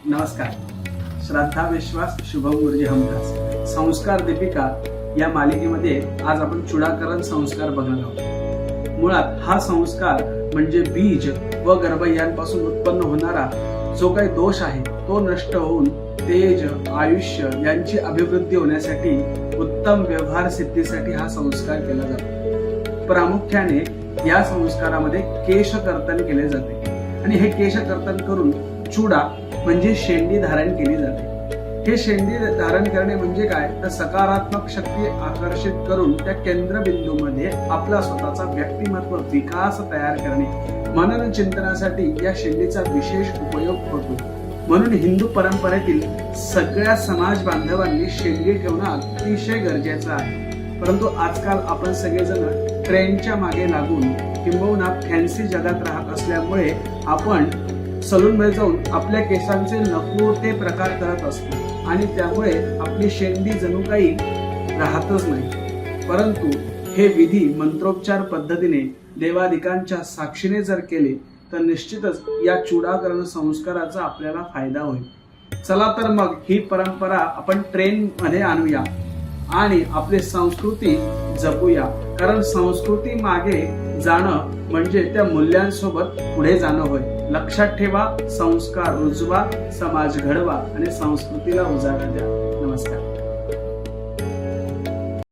नमस्कार. श्रद्धा विश्वास शुभम गुरुजी हमखास संस्कार दीपिका या मालिकेमध्ये आज आपण चुडाकरण संस्कार बघणार आहोत. मुळात हा संस्कार म्हणजे बीज व गर्भ यांपासून उत्पन्न होणारा जो काही दोष आहे तो नष्ट होऊन तेज आयुष्य यांची अभिवृद्धी होण्यासाठी उत्तम व्यवहार सिद्धीसाठी हा संस्कार केला जातो. प्रामुख्याने या संस्कारामध्ये केशकर्तन केले जाते आणि हे केशकर्तन करून चुडा म्हणजे शेंडी धारण केली जाते. हे शेंडी धारण करणे म्हणजे काय तर सकारात्मक शक्ती आकर्षित करून त्या केंद्रबिंदूमध्ये आपला स्वतःचा व्यक्तिमत्व विकास तयार करणे, मनन चिंतनासाठी या शेंडीचा विशेष उपयोग होतो. म्हणून हिंदू परंपरेतील सगळ्या समाज बांधवांनी शेंडी ठेवणं अतिशय गरजेचं आहे. परंतु आजकाल आपण सगळेजण ट्रेंडच्या मागे लागून किंबहुना फॅन्सी जगात राहत असल्यामुळे आपण सलूनमध्ये जाऊन आपल्या केसांचे नको ते प्रकार करत असतो आणि त्यामुळे आपली शेंडी जणू काही राहतच नाही. परंतु हे विधी मंत्रोपचार पद्धतीने देवादिकांच्या साक्षीने जर केले तर निश्चितच या चुडाकरण संस्काराचा आपल्याला फायदा होईल. चला तर मग ही परंपरा आपण ट्रेंड मध्ये आणूया आणि आपली संस्कृती जपूया. कारण संस्कृती मागे जाणं म्हणजे त्या मूल्यांसोबत पुढे जाणं होय. लक्षात ठेवा, संस्कार रुजवा, समाज घडवा आणि संस्कृतीला उजाळा द्या. नमस्कार.